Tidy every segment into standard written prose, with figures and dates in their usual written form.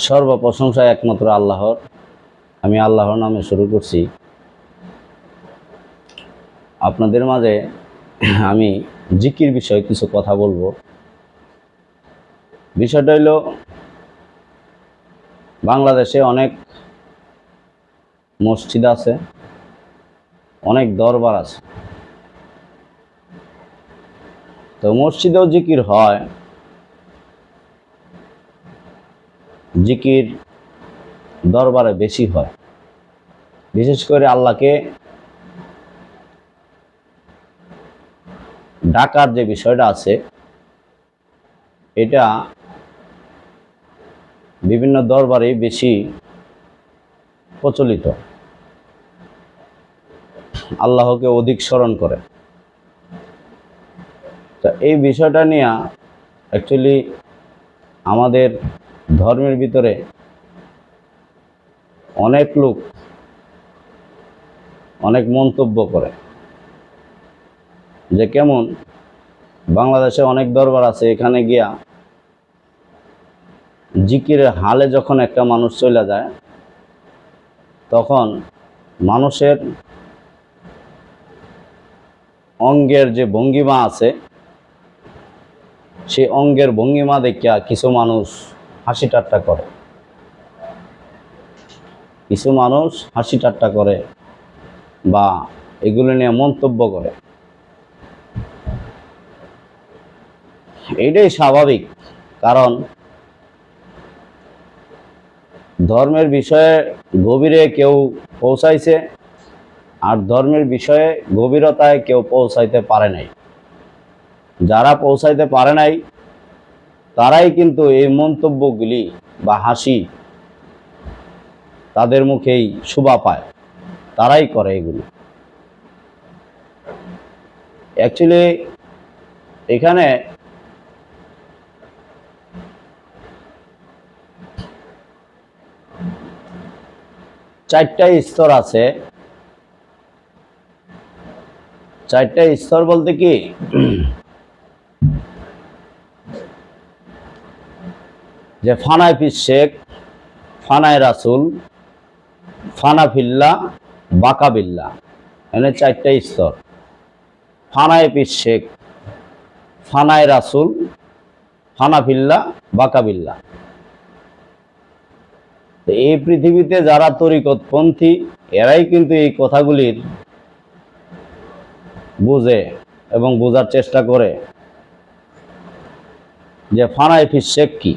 সর্বপ্রশংসা একমাত্র আল্লাহর। আমি আল্লাহর নামে শুরু করছি। আপনাদের মাঝে আমি জিকির বিষয়ে কিছু কথা বলবো। বিষয়টা হইল, বাংলাদেশে অনেক মসজিদ আছে, অনেক দরবার আছে। তো মসজিদেও জিকির হয়। জিকির দরবারে বেশি হয়, বিশেষ করে আল্লাহকে ডাকার যে বিষয়টা আছে, এটা বিভিন্ন দরবারে বেশি প্রচলিত। আল্লাহকে অধিক স্মরণ করে। তো এই বিষয়টা নিয়ে অ্যাকচুয়ালি আমাদের ধর্মের ভিতরে অনেক লোক অনেক মন্তব্য করে, যে কেমন বাংলাদেশে অনেক দরবার আছে, এখানে গিয়া জিকিরের হালে যখন একটা মানুষ চলে যায়, তখন মানুষের অঙ্গের যে ভঙ্গিমা আছে, সেই অঙ্গের ভঙ্গিমা দেখিয়া কিছু মানুষ হাসি ঠাট্টা করে, বা এগুলো নিয়ে মন্তব্য করে। এইটাই স্বাভাবিক, কারণ ধর্মের বিষয়ে গভীরে কেউ পৌঁছাইছে, আর ধর্মের বিষয়ে গভীরতায় কেউ পৌঁছাইতে পারে নাই। যারা পৌঁছাইতে পারে নাই, তারাই কিন্তু এই মন্তব্যগুলি বা হাসি তাদের মুখেই শোভা পায়, তারাই করে এগুলি। অ্যাকচুয়ালি এখানে চারটা স্তর আছে। চারটা স্তর বলতে কি, যে ফানায় পীর শেখ, ফানায় রাসুল, ফানা ফিল্লা, বাকা বিল্লা, এনে চারটা স্তর। ফানায় পীর শেখ, ফানায় রাসুল, ফানা ফিল্লা, বাকা বিল্লা। এই পৃথিবীতে যারা তরিকতপন্থী, এরাই কিন্তু এই কথাগুলির বুঝে এবং বোঝার চেষ্টা করে যে ফানায় পীর শেখ কি।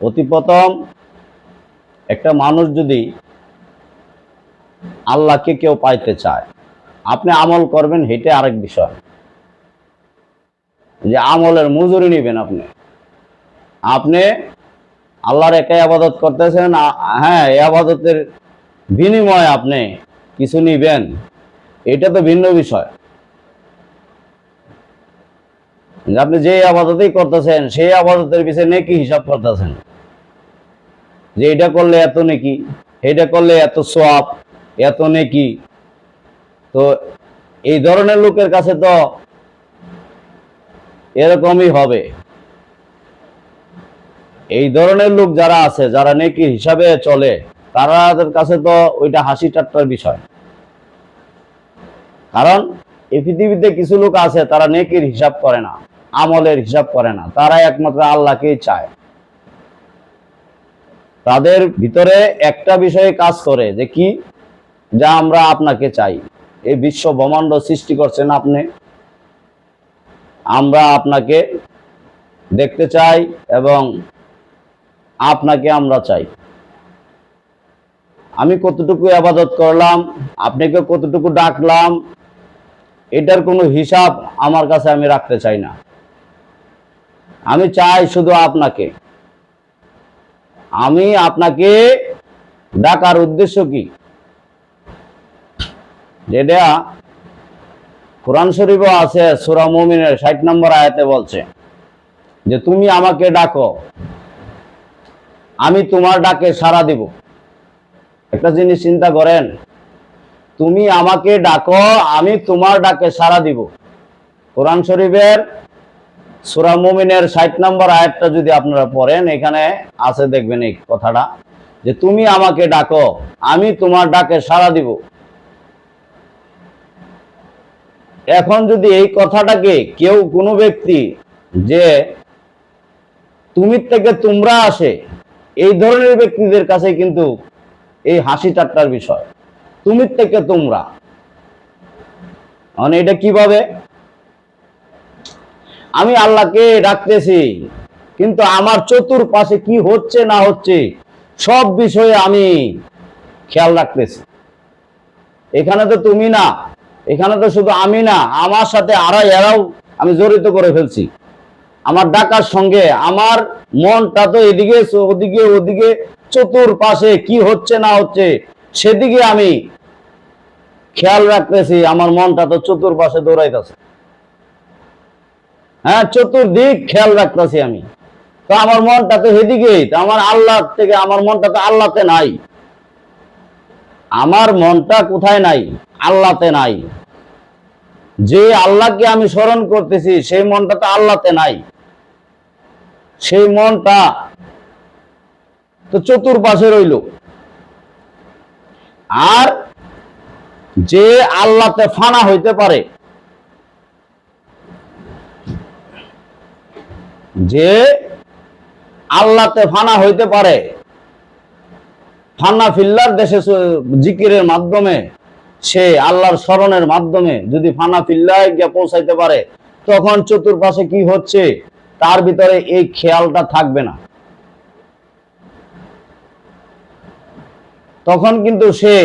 অতি প্রথম একটা মানুষ যদি আল্লাহকে কেউ পাইতে চায়, আপনি আমল করবেন, হেঁটে আরেক বিষয়, যে আমলের মজুরি নেবেন। আপনি আল্লাহর একাই আবাদত করতেছেন, হ্যাঁ, এই আবাদতের বিনিময়ে আপনি কিছু নিবেন, এটা তো ভিন্ন বিষয়। আপনি যে আবাদতই করতেছেন, সেই আবাদতের পিছনে নেকি হিসাব করতেছেন, যে এটা করলে এত নেকি, এটা করলে এত সওয়াব, এত নেকি। তো এই ধরনের লোকের কাছে তো এরকমই হবে। এই ধরনের লোক যারা আছে, যারা নেকি হিসাবে চলে, তাদের কাছে তো ওইটা হাসি ঠাট্টার বিষয়। কারণ এই পৃথিবীতে কিছু লোক আছে, তারা নেকির হিসাব করে না, আমলের হিসাব করে না, তারা একমাত্র আল্লাহকেই চায়। তাদের ভিতরে একটা বিষয়ে কাজ করে, যে কি, যা আমরা আপনাকে চাই। এই বিশ্ব ব্রহ্মাণ্ড সৃষ্টি করছেন আপনি, আমরা আপনাকে দেখতে চাই এবং আপনাকে আমরা চাই। আমি কতটুকু ইবাদত করলাম, আপনাকে কতটুকু ডাকলাম, এটার কোনো হিসাব আমার কাছে আমি রাখতে চাই না। আমি চাই শুধু আপনাকে। আমি আপনাকে ডাকার উদ্দেশ্য কি, যেটা কোরআন শরীফে আছে, সূরা মুমিনের ৬০ নম্বর আয়াতে বলছে যে তুমি আমাকে ডাকো, আমি তোমার ডাকে সাড়া দিব। একটা জিনিস চিন্তা করেন, তুমি আমাকে ডাকো, আমি তোমার ডাকে সাড়া দিব। কোরআন শরীফের সূরা মুমিনের 60 নম্বর আয়াতটা যদি আপনারা পড়েন, এখানে আছে দেখবেন এই কথাটা, যে তুমি আমাকে ডাকো, আমি তোমার ডাকে সাড়া দিব। এখন যদি এই কথাটাকে কেউ কোনো ব্যক্তি যে তুমি থেকে তোমরা আসে, এই ধরনের ব্যক্তিদের কাছে কিন্তু এই হাসি ঠাট্টার বিষয়। তুমি থেকে তোমরা, মানে এটা কিভাবে? আমি আল্লাহকে ডাকতেছি, কিন্তু আমার চতুর্পাশে কি হচ্ছে না হচ্ছে সব বিষয়ে আমি খেয়াল রাখতেছি। এখানে তো তুমি না, এখানে তো শুধু আমি না, আমার সাথে এরাও আমি জড়িত করে ফেলছি। আমার ডাকার সঙ্গে আমার মনটা তো এদিকে ওদিকে ওদিকে, চতুর্পাশে কি হচ্ছে না হচ্ছে সেদিকে আমি খেয়াল রাখতেছি। আমার মনটা তো চতুর্পাশে দৌড়াইতেছে, হ্যাঁ, চতুর্দিক খেয়াল রাখতেছি আমি। তো আমার মনটা তো সেদিকেই, তো আমার আল্লাহ থেকে আমার মনটা তো আল্লাহতে নাই। আমার মনটা কোথায় নাই? আল্লাহতে নাই। যে আল্লাহকে আমি স্মরণ করতেছি সেই মনটা তো আল্লাহতে নাই। সেই মনটা তো চতুর্পাশে রইল। আর যে আল্লাহতে ফানা হইতে পারে, যে আল্লাহতে ফানা হইতে পারে, ফান্না ফিল্লার দেশে জিকিরের মাধ্যমে, সে আল্লাহর স্মরণের মাধ্যমে যদি ফানা ফিল্লায় গিয়ে পৌঁছাইতে পারে, তখন চতুর্পাশে কি হচ্ছে তার ভিতরে এই খেয়ালটা থাকবে না। তখন কিন্তু সে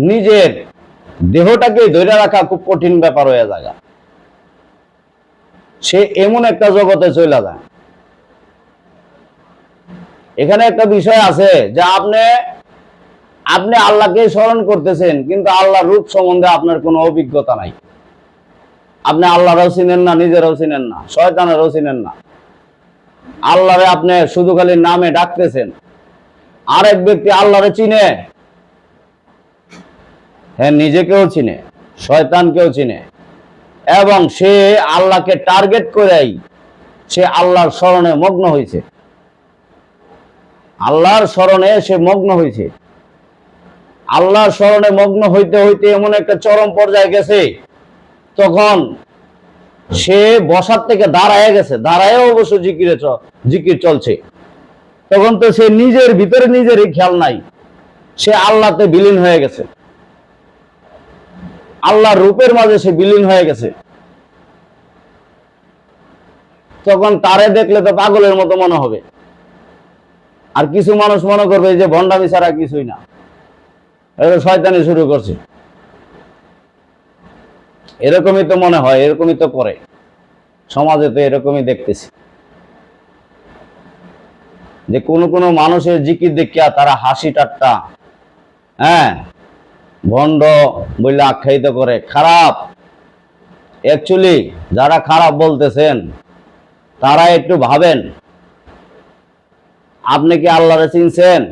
নিজের দেহটাকে ধরে রাখা খুব কঠিন ব্যাপার হয়ে যায়। সে এমন একটা জগতে চলে যায়। এখানে একটা বিষয় আছে যে আপনি আল্লাহকে স্মরণ করতেছেন, কিন্তু আল্লাহর রূপ সম্বন্ধে আপনার কোনো অভিজ্ঞতা নাই। আপনি আল্লাহরাও চিনেন না, নিজেরাও চিনেন না, শয়তানেরও চিনেন না। আল্লাহরে আপনি শুধু খালি নামে ডাকতেছেন। আরেক ব্যক্তি আল্লাহরে চিনে, হ্যাঁ, নিজেকেও চিনে, শয়তানকেও চিনে, এবং সে আল্লাহকে টার্গেট করেই সে আল্লাহর স্মরণে মগ্ন হয়েছে। আল্লাহর স্মরণে সে মগ্ন হয়েছে। আল্লাহর স্মরণে মগ্ন হইতে হইতে এমন একটা চরম পর্যায়ে গেছে, তখন সে বসার থেকে দাঁড়ায় গেছে, দাঁড়ায় অবশ্য জিকির চলছে। তখন তো সে নিজের ভিতরে নিজেরই খেয়াল নাই, সে আল্লাহতে বিলীন হয়ে গেছে, আল্লাহর রূপের মাঝে সে বিলীন হয়ে গেছে। তখন তারে দেখলে তো পাগলের মতো মনে হবে। আর কিছু মানুষ মনে করবে যে ভণ্ডামি ছাড়া কিছুই না, এটা শয়তানি শুরু করছে। এরকমই তো মনে হয়, এরকমই তো করে, সমাজে তো এরকমই দেখতেছি যে কোনো মানুষের জিকির দেখিয়া তারা হাসি ঠাট্টা, হ্যাঁ, ভণ্ড বলে আখ্যায়িত করে, খারাপ। অ্যাকচুয়ালি যারা খারাপ বলতেছেন তারা একটু ভাবেন, আপনি কি আল্লাহরে চিনছেন?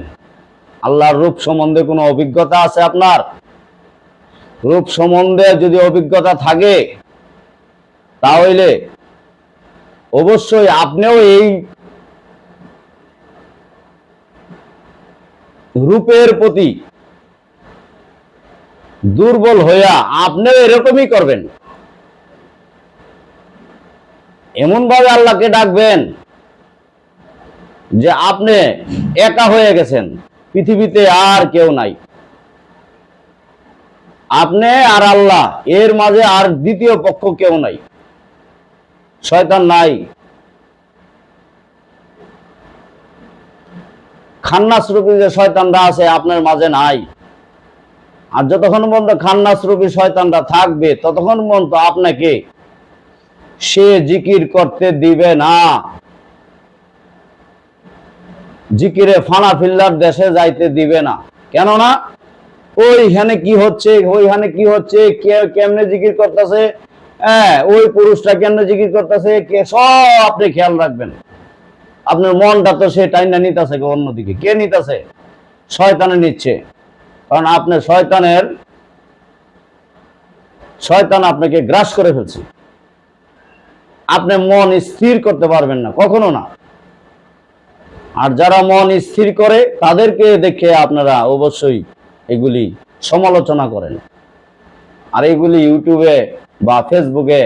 আল্লাহর রূপ সম্বন্ধে কোনো অভিজ্ঞতা আছে আপনার? রূপ সম্বন্ধে যদি অভিজ্ঞতা থাকে, তাহলে অবশ্যই আপনিও এই রূপের প্রতি দুর্বল হইয়া আপনিও এরকমই করবেন। এমন ভাবে আল্লাহকে ডাকবেন যে আপনি একা হয়ে গেছেন, পৃথিবীতে আর কেউ নাই। আপনি আর আল্লাহ, এর মাঝে আর দ্বিতীয় পক্ষ কেউ নাই, শয়তান নাই, খান্নাস রূপী যে শয়তানরা আছে আপনার মাঝে নাই। আর যতক্ষণ পর্যন্ত খান্নাস রূপী শয়তানরা থাকবে, ততক্ষণ পর্যন্ত আপনাকে সে জিকির করতে দিবে না, জিকিরে ফানা ফিল্লার দেশে যাইতে দিবে না। কেননা ওইখানে কি হচ্ছে, ওইখানে কি হচ্ছে, কে কেমনে জিকির করতেছে, হ্যাঁ, ওই পুরুষটা কেমনে জিকির করতেছে, কে, সব আপনি খেয়াল রাখবেন। আপনার মনটা তো সে টাইনা নিতেছে অন্যদিকে। কে নিতেছে? শয়তানে নিচ্ছে। কারণ আপনার শয়তান আপনাকে গ্রাস করে ফেলছে। আপনি মন স্থির করতে পারবেন না, কখনো না। আর যারা মন স্থির করে তাদেরকে দেখে আপনারা অবশ্যই এগুলি সমালোচনা করেন, আর এগুলি ইউটিউবে বা ফেসবুকে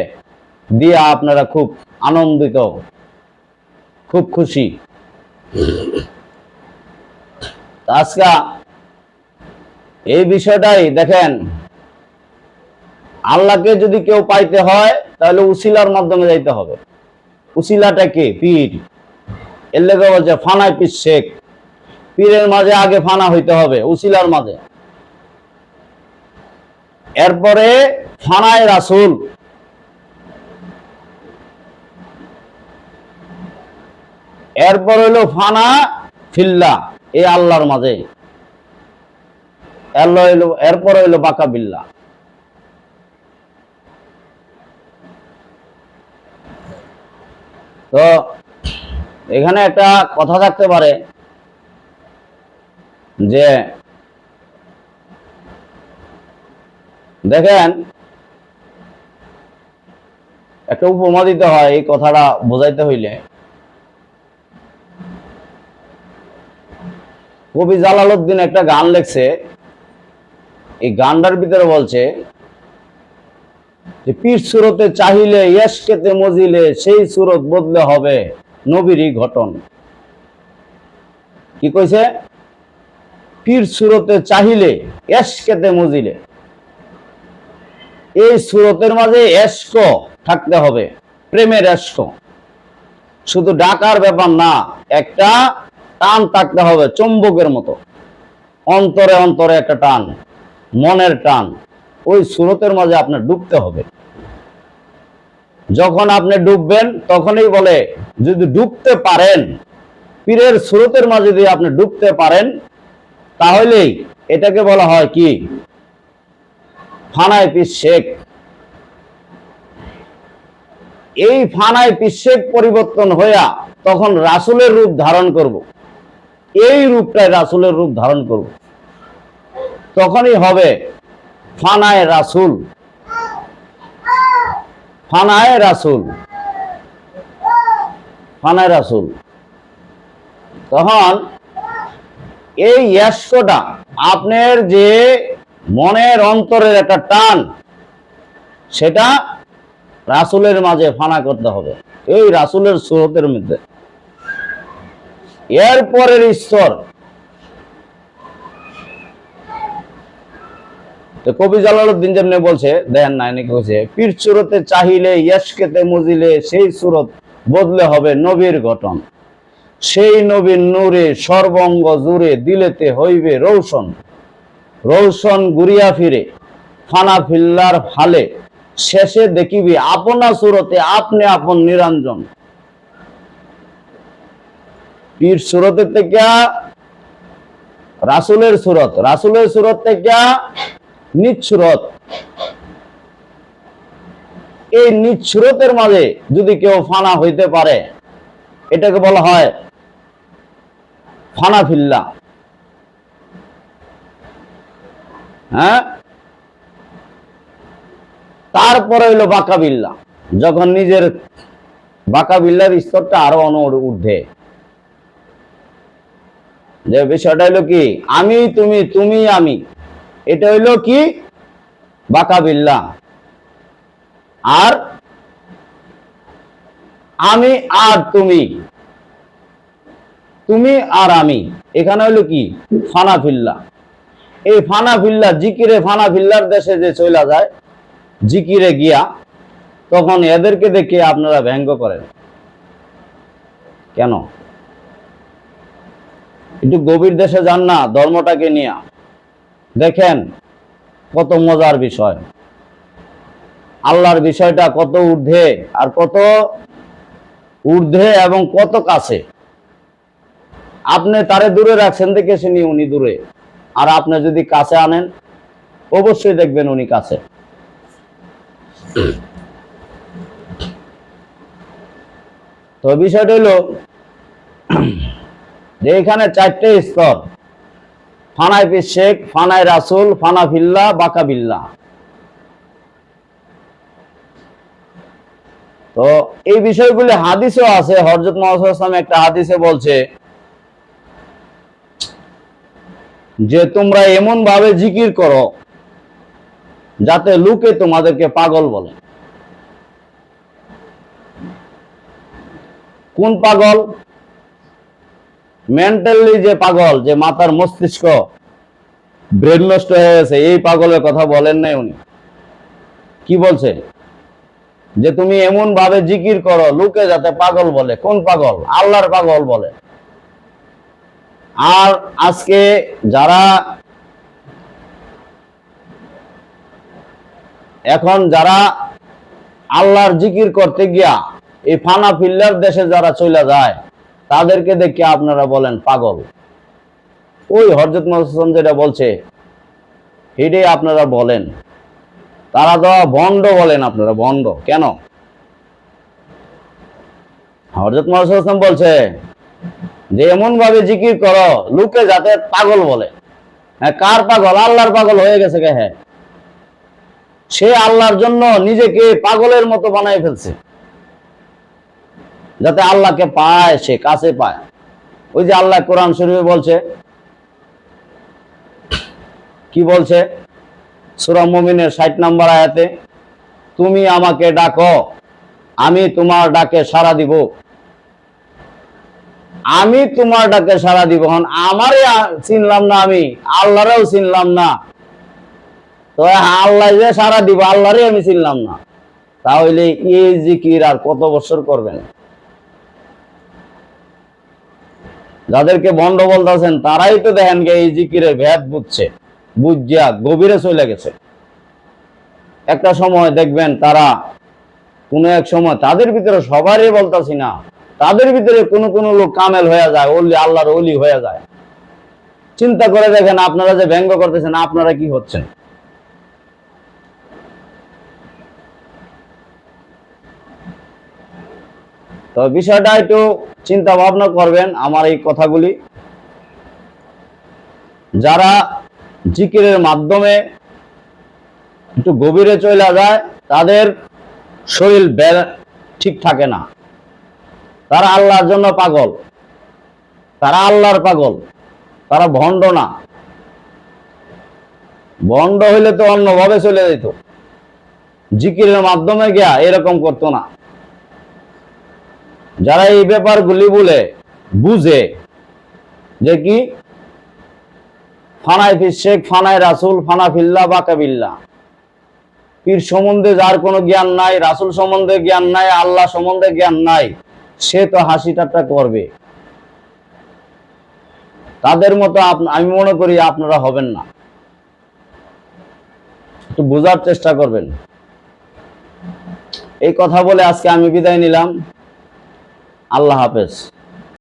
দিয়ে আপনারা খুব আনন্দিত, খুব খুশি। আজকে এই বিষয়টাই দেখেন, আল্লাহকে যদি কেউ পাইতে হয় তাহলে উসিলার মাধ্যমে যাইতে হবে। উসিলাটা কে? পীর। এর লেগে বলছে ফানায় পীর শেখ। পীরের মাঝে আগে ফানা হইতে হবে, উসিলার মাঝে, এরপরে ফানায় রাসূল, এরপর হইলো ফানা ফিল্লাহ, এই আল্লাহর মাঝে, এরপর হইলো বাকা বিল্লাহ। তো এখানে একটা কথা থাকতে পারে যে দেখেন, একটা উপমা দিতে হয় এই কথাটা বোঝাইতে হইলে। কবি জালালউদ্দিন একটা গান লেখছে, এই গানটার ভিতরে বলছে যে পীর সুরতে চাহিলে ইশকেতে মজিলে সেই সুরত বদলে হবে নবীরই ঘটন। কি কইছে? পীর সুরতে চাহিলে ইশকেতে মজিলে, এই সুরতের মাঝে এশক থাকতে হবে, প্রেমের এশক। শুধু ডাকার ব্যাপার না, একটা টান থাকতে হবে চুম্বকের মতো, অন্তরে অন্তরে একটা টান, মনের টান। ওই সুরতের মাঝে আপনার ডুবতে হবে। যখন আপনি ডুববেন তখনই বলে, যদি ডুবতে পারেন, পীরের সুরতের মাঝে যদি আপনি ডুবতে পারেন, তাহলেই এটাকে বলা হয় কি? ফানায় পীর শেখ। এই ফানায় পীর শেখ পরিবর্তন হইয়া তখন রাসূলের রূপ ধারণ করব, এই রূপটাই রাসূলের রূপ ধারণ করব, তখনই হবে ফানায় রাসূল। ফানায় রাসূল, ফানায় রাসূল। তখন এই ইয়াশকটা, আপনার যে মনের অন্তরের একটা টান, সেটা রাসূলের মাঝে ফানা করতে হবে, এই রাসূলের সুরতের মধ্যে। এরপরের স্তর, তো কবি জালালউদ্দিন যেমনি বলছে, দেন না এনে কইছে, পীর সুরতে চাহিলে ইশকেতে মজিলে সেই সুরত বদলে হবে নবীর গঠন। সেই নবীর নূরে সর্বঙ্গ জুড়ে দিলেতে হইবে রৌশন। রৌশন ঘুরিয়া ফিরে ফানা ফিল্লার ফালে, শেষে দেখিবি আপনা সুরতে আপনি আপন নিরঞ্জন। পীর সুরতের থেকে রাসূলের সুরত, রাসূলের সুরত থেকে নিচ্ছুরত, এই নিচ্ছুরতের মাঝে যদি কেউ ফানা হইতে পারে, এটাকে বলা হয় ফানা ফিল্লাহ। হ্যাঁ, তারপরে হইলো বাকা বিল্লাহ, যখন নিজের বাকা বিল্লার স্তরটা আরো ঊর্ধ্বে, যে বিষয়টা হইলো কি আমি তুমি, তুমি আমি, এটা হইলো কি বাকা বিল্লাহ। আর আমি আর তুমি, তুমি আর আমি, এখানে হইলো কি ফানা ফিল্লাহ। এই ফানা ফিল্লাহ জিকিরে, ফানা ফিল্লার দেশে যে চলে যায় জিকিরে গিয়া, তখন এদেরকে দেখে আপনারা ব্যঙ্গ করেন কেন? একটু গভীর দেশে যান না ধর্মটাকে নিয়ে, দেখেন কত মজার বিষয়, আল্লাহর বিষয়টা কত ঊর্ধ্বে, আর কত ঊর্ধ্বে এবং কত কাছে। আপনি তারে দূরে রাখছেন দেখে শুনি উনি দূরে, আর আপনি যদি কাছে আনেন অবশ্যই দেখবেন উনি কাছে। তো বিষয়টা হলো যে এখানে চারটে স্তর, ফানায় পীর শেখ, ফানায় রাসূল, ফানা ফিল্লাহ, বাকা বিল্লাহ। তো এই বিষয়গুলি হাদিসেও আছে। হযরত মুহাম্মদ সাল্লাল্লাহু আলাইহি ওয়াসাল্লাম একটা হাদিসে বলছে যে তোমরা এমন ভাবে জিকির করো যাতে লোকে তোমাদেরকে পাগল বলে। কোন পাগল? মেন্টালি যে পাগল, যে মাথার মস্তিষ্ক ব্রেন নষ্ট হয়ে গেছে, এই পাগলের কথা বলেন নাই উনি। কি বলছে? যে তুমি এমন ভাবে জিকির করো লোকে যাতে পাগল বলে। কোন পাগল? আল্লাহর পাগল বলে। আর আজকে যারা আল্লাহর জিকির করতে গিয়া এই ফানা ফিল্লার দেশে যারা চলে যায়, তাদেরকে দেখে আপনারা বলেন পাগল। ওই হযরত মুহাম্মদ যেটা বলছে সেটাই আপনারা বলেন। তারা তো ভণ্ড বলেন, আপনারা ভণ্ড কেন? হযরত মুহাম্মদ বলছে যে এমন ভাবে জিকির করো লোকে যাতে পাগল বলে। হ্যাঁ, কার পাগল? আল্লাহর পাগল হয়ে গেছে কে? হ্যাঁ, সে আল্লাহর জন্য নিজেকে পাগলের মতো বানায় ফেলছে যাতে আল্লাহকে পায়, সে কাছে পায়। ওই যে আল্লাহ কোরআন শরীফে বলছে, কি বলছে? সূরা মুমিনের 60 নম্বর আয়াতে, তুমি আমাকে ডাকো আমি তোমার ডাকে সাড়া দিব। আমি তোমার ডাকে সাড়া দিব। আমারে চিনলাম না, আমি আল্লাহরেও চিনলাম না, তো আল্লাহ যে সাড়া দিব, আল্লাহরে আমি চিনলাম না, তাহলে এই জিকির আর কত বছর করবেন? যাদেরকে ভণ্ড বলতেছেন তারাই তো দেখেন এই জিকিরের ভেদ বুঝিয়া গভীরে চলে গেছে। একটা সময় দেখবেন তারা কোন এক সময় তাদের ভিতরে, সবারই বলতাছি না, তাদের ভিতরে কোন কোন লোক কামেল হয়ে যায়, ওলি, আল্লাহর ওলি হয়ে যায়। চিন্তা করে দেখেন আপনারা যে ব্যঙ্গ করতেছেন, আপনারা কি হচ্ছেন? তো বিষয়টা একটু চিন্তা ভাবনা করবেন আমার এই কথাগুলি। যারা জিকিরের মাধ্যমে একটু গভীরে চলে যায়, তাদের শরীর ঠিক থাকে না। তারা আল্লাহর জন্য পাগল, তারা আল্লাহর পাগল, তারা ভণ্ড না। ভণ্ড হইলে তো অন্যভাবে চলে যেত, জিকিরের মাধ্যমে গিয়া এরকম করতো না। যারা এই ব্যাপারগুলি বলে বুঝে যে কি ফানায় ফির শেখ, ফানায় রাসুল, ফানা ফিল্লা বা কাবিল্লা, পীর সম্বন্ধে যার কোনো জ্ঞান নাই, রাসুল সম্বন্ধে জ্ঞান নাই, আল্লাহ সম্বন্ধে জ্ঞান নাই, সে তো হাসি ঠাট্টা করবে। তাদের মতো আমি মনে করি আপনারা হবেন না। একটু বোঝার চেষ্টা করবেন। এই কথা বলে আজকে আমি বিদায় নিলাম। আল্লাহ হাফেজ।